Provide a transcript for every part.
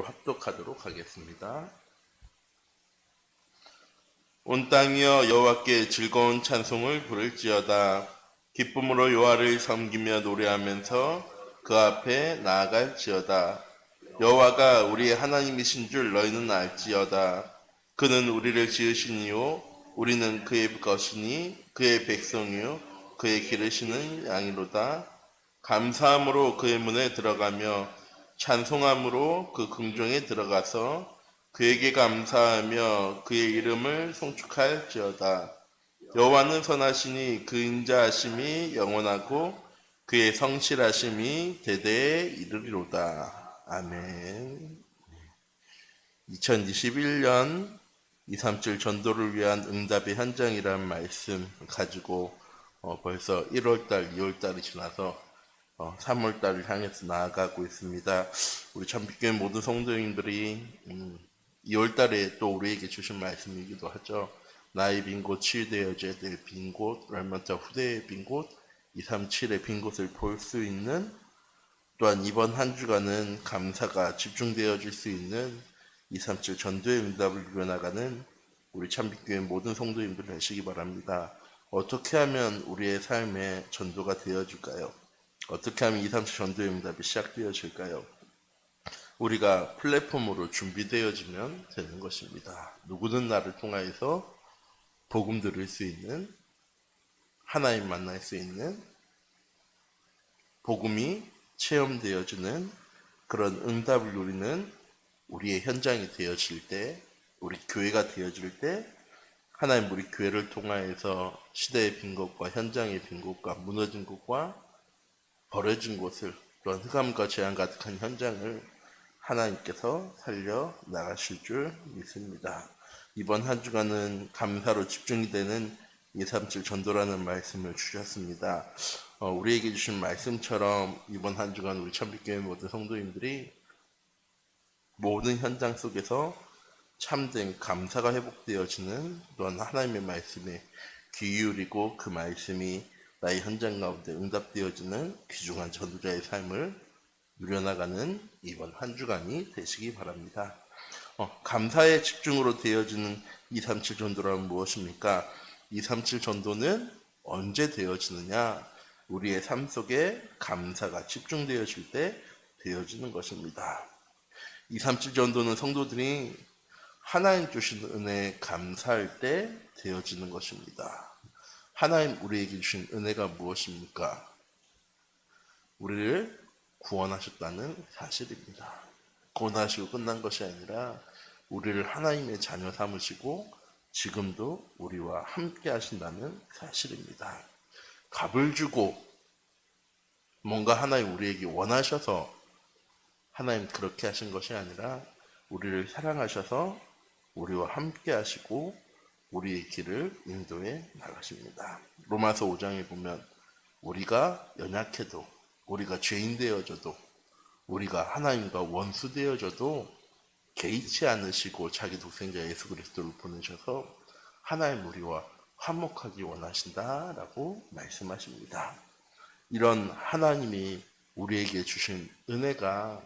합독하도록 하겠습니다. 온 땅이여 여호와께 즐거운 찬송을 부를지어다. 기쁨으로 여호와를 섬기며 노래하면서 그 앞에 나아갈지어다. 여호와가 우리의 하나님이신 줄 너희는 알지어다. 그는 우리를 지으시니요 우리는 그의 것이니 그의 백성이요 그의 기르시는 양이로다. 감사함으로 그의 문에 들어가며 찬송함으로 그 궁정에 들어가서 그에게 감사하며 그의 이름을 송축할지어다. 여호와는 선하시니 그 인자하심이 영원하고 그의 성실하심이 대대에 이르리로다. 아멘. 2021년 237 전도를 위한 응답의 현장이라는 말씀 가지고 벌써 1월달, 2월달이 지나서 3월달을 향해서 나아가고 있습니다. 우리 참빛교회 모든 성도님들이 2월달에 또 우리에게 주신 말씀이기도 하죠. 나의 빈 곳, 치유되어져야 될 빈 곳, 얼마짜 후대의 빈 곳, 237의 빈 곳을 볼 수 있는, 또한 이번 한 주간은 감사가 집중되어질 수 있는 237 전도의 응답을 이뤄나가는 우리 참빛교회 모든 성도님들 되시기 바랍니다. 어떻게 하면 우리의 삶에 전도가 되어질까요? 어떻게 하면 237 전도의 응답이 시작되어질까요? 우리가 플랫폼으로 준비되어지면 되는 것입니다. 누구든 나를 통하여서 복음 들을 수 있는, 하나님 만날 수 있는, 복음이 체험되어지는 그런 응답을 누리는 우리의 현장이 되어질 때, 우리 교회가 되어질 때, 하나님 우리 교회를 통하여서 시대의 빈 곳과 현장의 빈 곳과 무너진 곳과 버려진 곳을, 또한 흑암과 재앙 가득한 현장을 하나님께서 살려 나가실 줄 믿습니다. 이번 한 주간은 감사로 집중이 되는 237 전도라는 말씀을 주셨습니다. 우리에게 주신 말씀처럼 이번 한 주간 우리 참빛교회 모든 성도님들이 모든 현장 속에서 참된 감사가 회복되어지는, 또한 하나님의 말씀에 귀 기울이고 그 말씀이 나의 현장 가운데 응답되어지는 귀중한 전도자의 삶을 누려나가는 이번 한 주간이 되시기 바랍니다. 감사의 집중으로 되어지는 237 전도란 무엇입니까? 237 전도는 언제 되어지느냐? 우리의 삶 속에 감사가 집중되어질 때 되어지는 것입니다. 237 전도는 성도들이 하나님 주신 은혜에 감사할 때 되어지는 것입니다. 하나님 우리에게 주신 은혜가 무엇입니까? 우리를 구원하셨다는 사실입니다. 구원하시고 끝난 것이 아니라 우리를 하나님의 자녀 삼으시고 지금도 우리와 함께 하신다는 사실입니다. 값을 주고 뭔가 하나님 우리에게 원하셔서 하나님 그렇게 하신 것이 아니라 우리를 사랑하셔서 우리와 함께 하시고 우리의 길을 인도해 나가십니다. 로마서 5장에 보면 우리가 연약해도, 우리가 죄인 되어져도, 우리가 하나님과 원수 되어져도 개의치 않으시고 자기 독생자 예수 그리스도를 보내셔서 하나님 우리와 화목하기 원하신다라고 말씀하십니다. 이런 하나님이 우리에게 주신 은혜가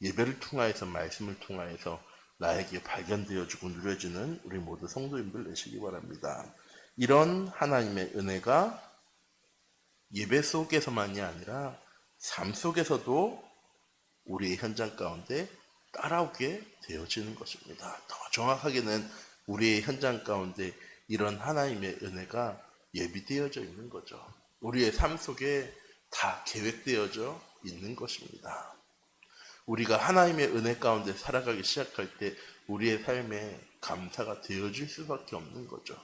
예배를 통하여서, 말씀을 통하여서 나에게 발견되어지고 누려지는 우리 모두 성도님들 되시기 바랍니다. 이런 하나님의 은혜가 예배 속에서만이 아니라 삶 속에서도 우리의 현장 가운데 따라오게 되어지는 것입니다. 더 정확하게는 우리의 현장 가운데 이런 하나님의 은혜가 예비되어져 있는 거죠. 우리의 삶 속에 다 계획되어져 있는 것입니다. 우리가 하나님의 은혜 가운데 살아가기 시작할 때 우리의 삶에 감사가 되어질 수밖에 없는 거죠.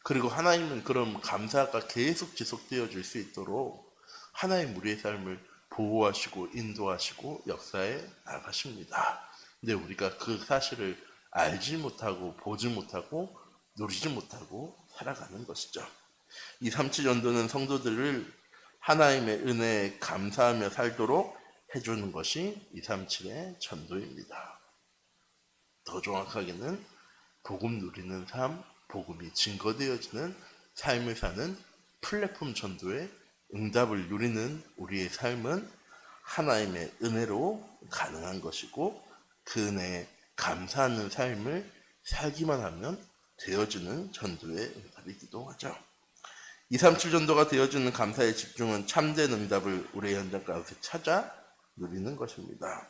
그리고 하나님은 그럼 감사가 계속 지속되어질 수 있도록 하나님 우리의 삶을 보호하시고 인도하시고 역사에 나가십니다. 근데 우리가 그 사실을 알지 못하고 보지 못하고 누리지 못하고 살아가는 것이죠. 237 전도는 성도들을 하나님의 은혜에 감사하며 살도록 해주는 것이 237의 전도입니다. 더 정확하게는 복음 누리는 삶, 복음이 증거되어지는 삶을 사는 플랫폼 전도의 응답을 누리는 우리의 삶은 하나님의 은혜로 가능한 것이고 그 은혜에 감사하는 삶을 살기만 하면 되어지는 전도의 응답이기도 하죠. 237 전도가 되어주는 감사의 집중은 참된 응답을 우리의 현장 가운데 찾아 누리는 것입니다.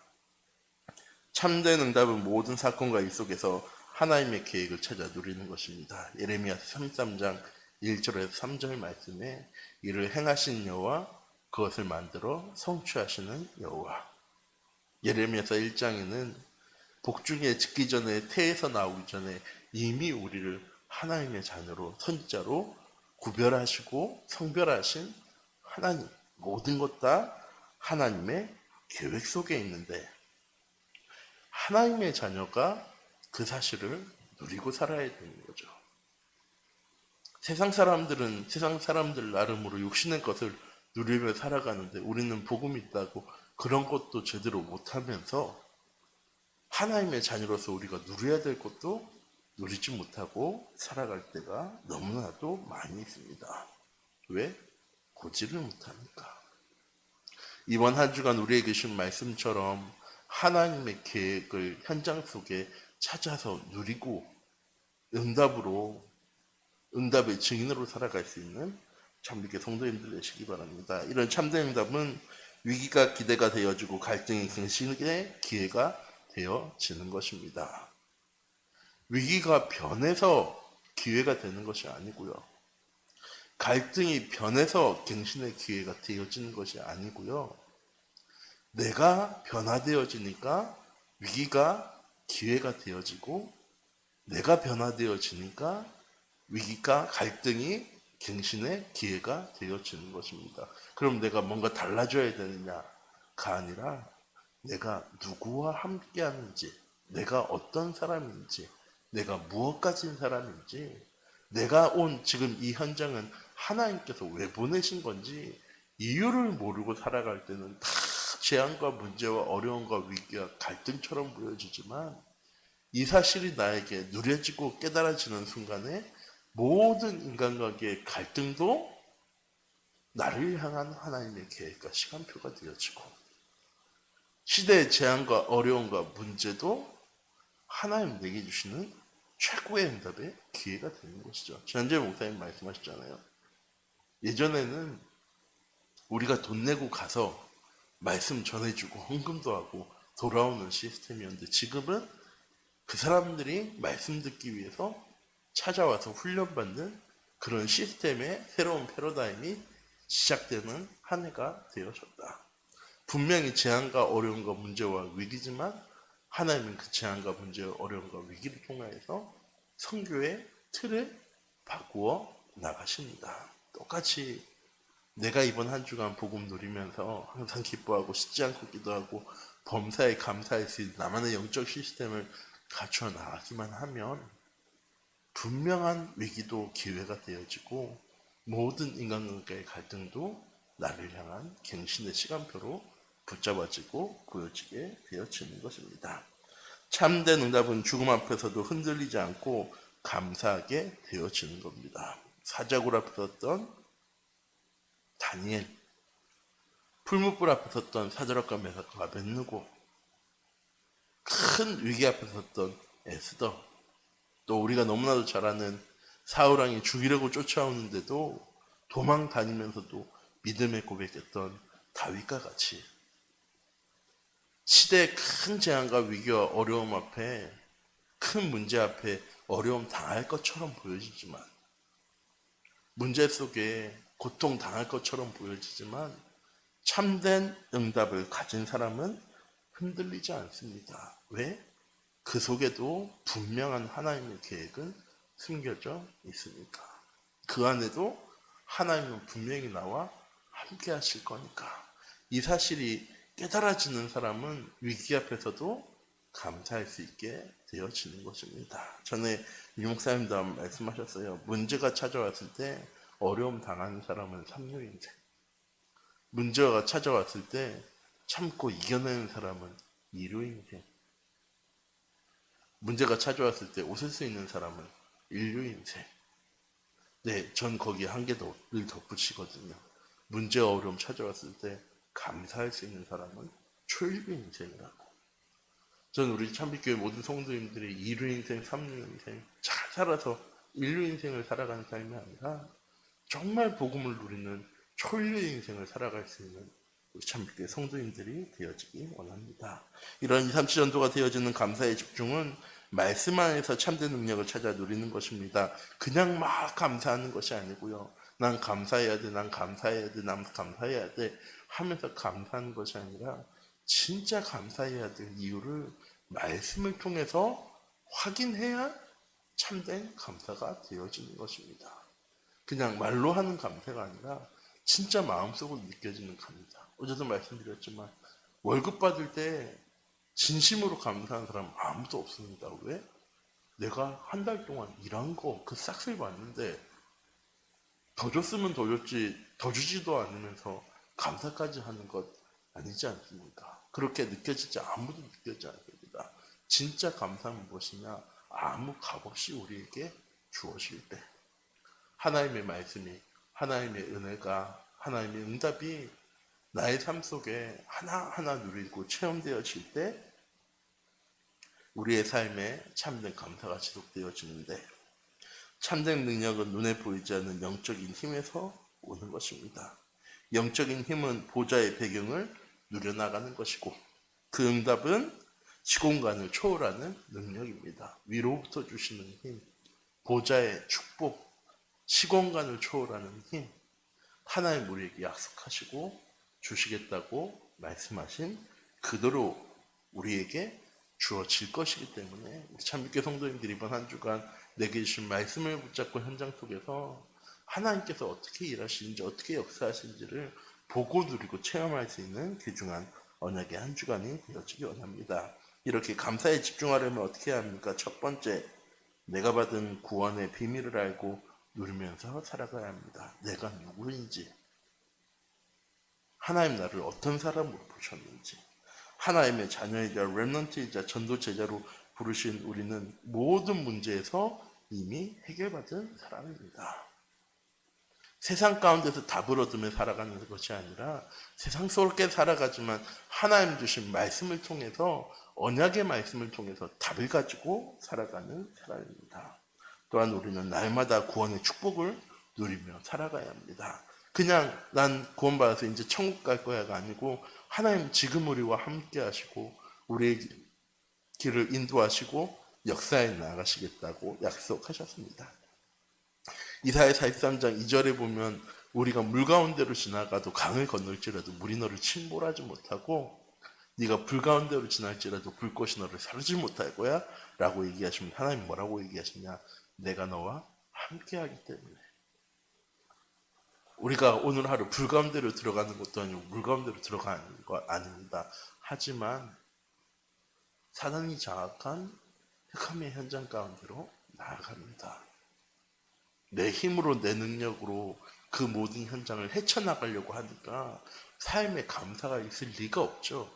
참된 응답은 모든 사건과 일 속에서 하나님의 계획을 찾아 누리는 것입니다. 예레미야 33장 1절에서 3절 말씀에 이를 행하신 여호와 그것을 만들어 성취하시는 여호와. 예레미야서 1장에는 복중에 짓기 전에 태에서 나오기 전에 이미 우리를 하나님의 자녀로 선지자로 구별하시고 성별하신 하나님, 모든 것 다 하나님의 계획 속에 있는데 하나님의 자녀가 그 사실을 누리고 살아야 되는 거죠. 세상 사람들은 세상 사람들 나름으로 욕심의 것을 누리며 살아가는데 우리는 복음이 있다고 그런 것도 제대로 못하면서 하나님의 자녀로서 우리가 누려야 될 것도 누리지 못하고 살아갈 때가 너무나도 많이 있습니다. 왜? 고지를 못하니까. 이번 한 주간 우리에게 주신 말씀처럼 하나님의 계획을 현장 속에 찾아서 누리고 응답의 증인으로 살아갈 수 있는 참되게 성도님들 되시기 바랍니다. 이런 참된 응답은 위기가 기대가 되어지고 갈등이 갱신의 기회가 되어지는 것입니다. 위기가 변해서 기회가 되는 것이 아니고요. 갈등이 변해서 갱신의 기회가 되어지는 것이 아니고요. 내가 변화되어지니까 위기가 기회가 되어지고 내가 변화되어지니까 위기가 갈등이 갱신의 기회가 되어지는 것입니다. 그럼 내가 뭔가 달라져야 되느냐가 아니라 내가 누구와 함께하는지, 내가 어떤 사람인지, 내가 무엇 가진 사람인지, 내가 온 지금 이 현장은 하나님께서 왜 보내신 건지 이유를 모르고 살아갈 때는 다 재앙과 문제와 어려움과 위기와 갈등처럼 보여지지만 이 사실이 나에게 누려지고 깨달아지는 순간에 모든 인간관계의 갈등도 나를 향한 하나님의 계획과 시간표가 되어지고 시대의 재앙과 어려움과 문제도 하나님 내게 주시는 최고의 응답의 기회가 되는 것이죠. 지난주에 목사님 말씀하셨잖아요. 예전에는 우리가 돈 내고 가서 말씀 전해주고 헌금도 하고 돌아오는 시스템이었는데 지금은 그 사람들이 말씀 듣기 위해서 찾아와서 훈련받는 그런 시스템의 새로운 패러다임이 시작되는 한 해가 되어졌다. 분명히 재앙과 어려움과 문제와 위기지만 하나님은 그 재앙과 문제와 어려움과 위기를 통하여서 선교의 틀을 바꾸어 나가십니다. 똑같이 내가 이번 한 주간 복음 누리면서 항상 기뻐하고 쉬지 않고 기도하고 범사에 감사할 수 있는 나만의 영적 시스템을 갖춰 나가기만 하면 분명한 위기도 기회가 되어지고 모든 인간관계의 갈등도 나를 향한 갱신의 시간표로 붙잡아지고 보여지게 되어지는 것입니다. 참된 응답은 죽음 앞에서도 흔들리지 않고 감사하게 되어지는 겁니다. 사자굴 앞에 섰던 다니엘, 풀무불 앞에 섰던 사드락과 메삭과 아벳느고, 큰 위기 앞에 섰던 에스더, 또 우리가 너무나도 잘 아는 사울왕이 죽이려고 쫓아오는데도 도망 다니면서도 믿음의 고백했던 다윗과 같이 시대의 큰 재앙과 위기와 어려움 앞에 큰 문제 앞에 어려움 당할 것처럼 보여지지만 문제 속에 고통 당할 것처럼 보여지지만 참된 응답을 가진 사람은 흔들리지 않습니다. 왜? 그 속에도 분명한 하나님의 계획은 숨겨져 있으니까. 그 안에도 하나님은 분명히 나와 함께 하실 거니까. 이 사실이 깨달아지는 사람은 위기 앞에서도 감사할 수 있게 되어지는 것입니다. 전에 유 목사님도 말씀하셨어요. 문제가 찾아왔을 때 어려움 당하는 사람은 삼류인생. 문제가 찾아왔을 때 참고 이겨내는 사람은 이류인생. 문제가 찾아왔을 때 웃을 수 있는 사람은 인류인생. 네, 전 거기에 한 개 더 덧붙이거든요. 문제와 어려움 찾아왔을 때 감사할 수 있는 사람은 초일비 인생이라고. 전 우리 참빛교회 모든 성도님들이 2류 인생, 3류 인생 잘 살아서 1류 인생을 살아가는 삶이 아니라 정말 복음을 누리는 초일류 인생을 살아갈 수 있는 우리 참빛교회 성도님들이 되어지기 원합니다. 이런 2, 3치 전도가 되어지는 감사의 집중은 말씀 안에서 참된 능력을 찾아 누리는 것입니다. 그냥 막 감사하는 것이 아니고요. 난 감사해야 돼, 난 감사해야 돼, 난 감사해야 돼 하면서 감사하는 것이 아니라 진짜 감사해야 될 이유를 말씀을 통해서 확인해야 참된 감사가 되어지는 것입니다. 그냥 말로 하는 감사가 아니라 진짜 마음속으로 느껴지는 감사. 어제도 말씀드렸지만 월급 받을 때 진심으로 감사하는 사람 아무도 없습니다. 왜? 내가 한 달 동안 일한 거 그 싹쓸이 봤는데 더 줬으면 더 줬지 더 주지도 않으면서 감사까지 하는 것 아니지 않습니까? 그렇게 느껴지지 아무도 느껴지지 않습니다. 진짜 감사는 무엇이냐? 아무 값없이 우리에게 주어질 때 하나님의 말씀이 하나님의 은혜가 하나님의 응답이 나의 삶 속에 하나하나 누리고 체험되어질 때 우리의 삶에 참된 감사가 지속되어지는데 참된 능력은 눈에 보이지 않는 영적인 힘에서 오는 것입니다. 영적인 힘은 보좌의 배경을 누려나가는 것이고 그 응답은 시공간을 초월하는 능력입니다. 위로부터 주시는 힘, 보좌의 축복, 시공간을 초월하는 힘, 하나님 우리에게 약속하시고 주시겠다고 말씀하신 그대로 우리에게 주어질 것이기 때문에 우리 참빛교회 성도님들이 이번 한 주간 내게 주신 말씀을 붙잡고 현장 속에서 하나님께서 어떻게 일하시는지 어떻게 역사하시는지를 보고 누리고 체험할 수 있는 귀중한 언약의 한 주간이 되어지기 원합니다. 이렇게 감사에 집중하려면 어떻게 해야 합니까? 첫 번째, 내가 받은 구원의 비밀을 알고 누리면서 살아가야 합니다. 내가 누구인지, 하나님 나를 어떤 사람으로 보셨는지, 하나님의 자녀이자 렘넌트이자 전도 제자로 부르신 우리는 모든 문제에서 이미 해결받은 사람입니다. 세상 가운데서 답을 얻으며 살아가는 것이 아니라 세상스럽게 살아가지만 하나님 주신 말씀을 통해서 언약의 말씀을 통해서 답을 가지고 살아가는 사람입니다. 또한 우리는 날마다 구원의 축복을 누리며 살아가야 합니다. 그냥 난 구원받아서 이제 천국 갈 거야가 아니고 하나님 지금 우리와 함께 하시고 우리의 길을 인도하시고 역사에 나아가시겠다고 약속하셨습니다. 이사야 43장 2절에 보면 우리가 물 가운데로 지나가도 강을 건널지라도 물이 너를 침몰하지 못하고 네가 불 가운데로 지날지라도 불꽃이 너를 사르지 못할 거야 라고 얘기하시면 하나님 뭐라고 얘기하시냐? 내가 너와 함께하기 때문에. 우리가 오늘 하루 불 가운데로 들어가는 것도 아니고 물 가운데로 들어가는 거 아닙니다. 하지만 사단이 장악한 흑암의 현장 가운데로 나아갑니다. 내 힘으로 내 능력으로 그 모든 현장을 헤쳐나가려고 하니까 삶에 감사가 있을 리가 없죠.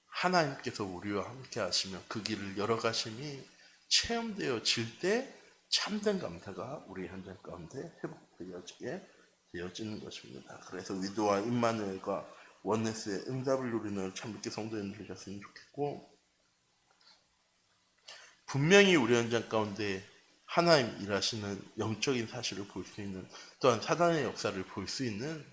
하나님께서 우리와 함께 하시며 그 길을 열어가심이 체험되어질 때 참된 감사가 우리 현장 가운데 회복되어지게 되어지는 것입니다. 그래서 위도와 임마누엘과 원네스의 응답을 누리는 참빛교회 성도님들 되셨으면 좋겠고, 분명히 우리 현장 가운데 하나님 일하시는 영적인 사실을 볼 수 있는, 또한 사단의 역사를 볼 수 있는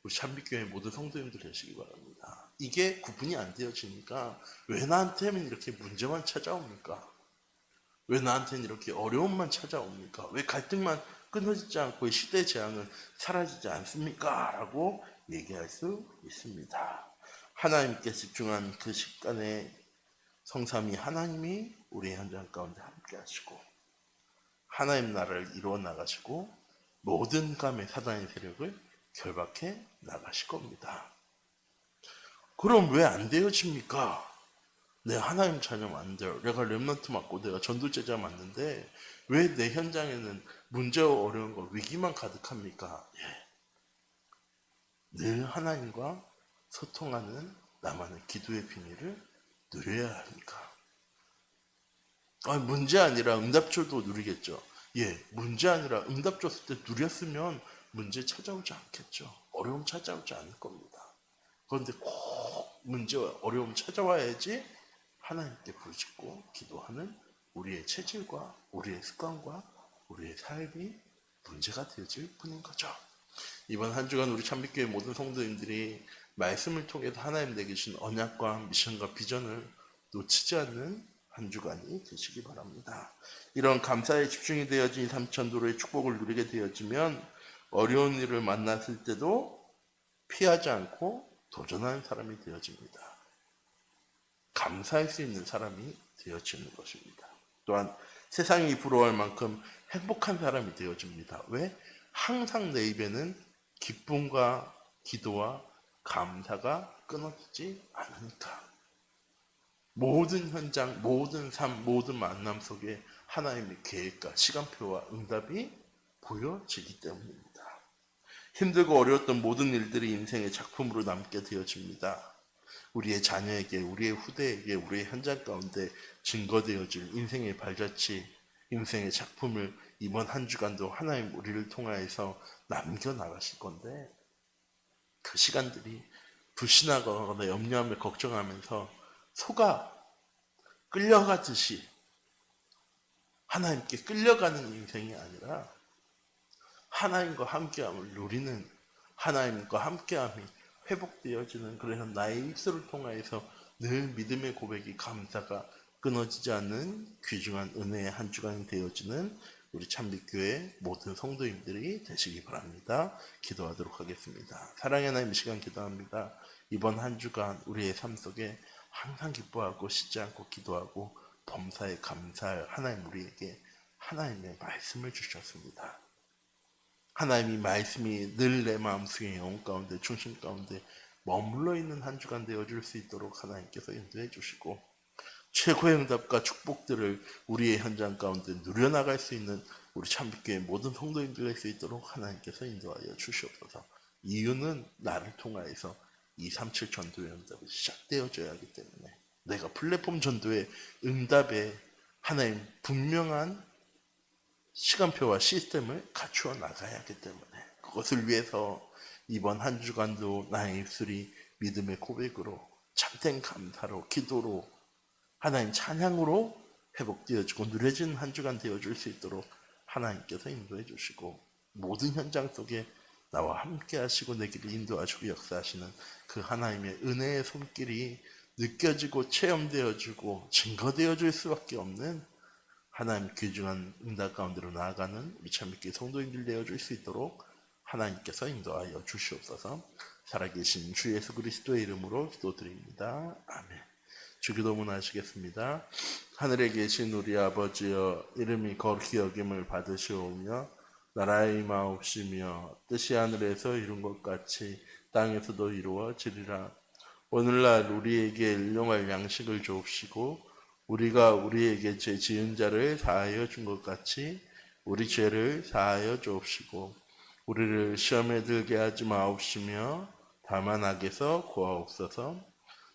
우리 참빛교회 모든 성도님들 되시기 바랍니다. 이게 구분이 안 되어지니까 왜 나한테는 이렇게 문제만 찾아옵니까? 왜 나한테는 이렇게 어려움만 찾아옵니까? 왜 갈등만 끊어지지 않고 시대 재앙은 사라지지 않습니까? 라고 얘기할 수 있습니다. 하나님께 집중한 그 시간에 성삼위 하나님이 우리 현장 가운데 함께 하시고 하나님 나라를 이루어 나가시고 모든 감의 사단의 세력을 결박해 나가실 겁니다. 그럼 왜 안 되어집니까? 내가 하나님 자녀 맞는데, 내가 렘넌트 맞고 내가 전도제자 맞는데 왜 내 현장에는 문제와 어려운 거 위기만 가득합니까? 늘 하나님과 소통하는 나만의 기도의 비밀을 누려야 합니까? 문제 아니라 응답조도 누리겠죠. 문제 아니라 응답 줬을 때 누렸으면 문제 찾아오지 않겠죠. 어려움 찾아오지 않을 겁니다. 그런데 꼭 문제와 어려움 찾아와야지 하나님께 부르짖고 기도하는 우리의 체질과 우리의 습관과 우리의 삶이 문제가 되어질 뿐인 거죠. 이번 한 주간 우리 참빛교회 모든 성도님들이 말씀을 통해서 하나님 내주신 언약과 미션과 비전을 놓치지 않는 한 주간이 되시기 바랍니다. 이런 감사에 집중이 되어진 삼천도로의 축복을 누리게 되어지면 어려운 일을 만났을 때도 피하지 않고 도전하는 사람이 되어집니다. 감사할 수 있는 사람이 되어지는 것입니다. 또한 세상이 부러워할 만큼 행복한 사람이 되어집니다. 왜? 항상 내 입에는 기쁨과 기도와 감사가 끊어지지 않으니까. 모든 현장, 모든 삶, 모든 만남 속에 하나님의 계획과 시간표와 응답이 보여지기 때문입니다. 힘들고 어려웠던 모든 일들이 인생의 작품으로 남게 되어집니다. 우리의 자녀에게, 우리의 후대에게, 우리의 현장 가운데 증거되어질 인생의 발자취, 인생의 작품을 이번 한 주간도 하나님 우리를 통하여서 남겨나가실 건데, 그 시간들이 불신하거나 염려하며 걱정하면서 속아 끌려가듯이 하나님께 끌려가는 인생이 아니라 하나님과 함께함을 누리는, 하나님과 함께함이 회복되어지는, 그래서 나의 입술을 통하여서 늘 믿음의 고백이 감사가 끊어지지 않는 귀중한 은혜의 한 주간이 되어지는 우리 참빛교회 모든 성도님들이 되시기 바랍니다. 기도하도록 하겠습니다. 사랑의 하나님, 이 시간 기도합니다. 이번 한 주간 우리의 삶 속에 항상 기뻐하고 쉬지 않고 기도하고 범사에 감사할 하나님, 우리에게 하나님의 말씀을 주셨습니다. 하나님이 말씀이 늘 내 마음속에 영혼 가운데 중심 가운데 머물러 있는 한 주간 되어줄 수 있도록 하나님께서 인도해 주시고, 최고의 응답과 축복들을 우리의 현장 가운데 누려나갈 수 있는 우리 참빛교회 모든 성도님들 될 수 있도록 하나님께서 인도하여 주시옵소서. 이유는 나를 통하여서 237 전도의 응답이 시작되어져야 하기 때문에, 내가 플랫폼 전도의 응답에 하나님 분명한 시간표와 시스템을 갖추어 나가야 하기 때문에, 그것을 위해서 이번 한 주간도 나의 입술이 믿음의 고백으로, 참된 감사로, 기도로, 하나님 찬양으로 회복되어지고 누려진 한 주간 되어줄 수 있도록 하나님께서 인도해 주시고, 모든 현장 속에 나와 함께 하시고 내 길을 인도하시고 역사하시는 그 하나님의 은혜의 손길이 느껴지고 체험되어지고 증거되어질 수밖에 없는 하나님 귀중한 응답 가운데로 나아가는 우리 참빛교회 성도님들 되어줄 수 있도록 하나님께서 인도하여 주시옵소서. 살아계신 주 예수 그리스도의 이름으로 기도드립니다. 아멘. 주기도문 하시겠습니다. 하늘에 계신 우리 아버지여, 이름이 거룩히 여김을 받으시오며 나라의 임하옵시며 뜻이 하늘에서 이룬 것 같이 땅에서도 이루어지리라. 오늘날 우리에게 일용할 양식을 주옵시고, 우리가 우리에게 죄 지은 자를 사하여 준 것 같이 우리 죄를 사하여 주옵시고, 우리를 시험에 들게 하지 마옵시며 다만 악에서 구하옵소서.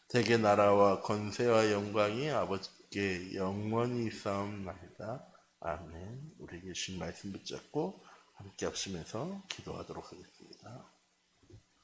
대개 나라와 권세와 영광이 아버지께 영원히 있사옵나이다. 아멘. 우리 계신 말씀 붙잡고 함께 합심해서 기도하도록 하겠습니다.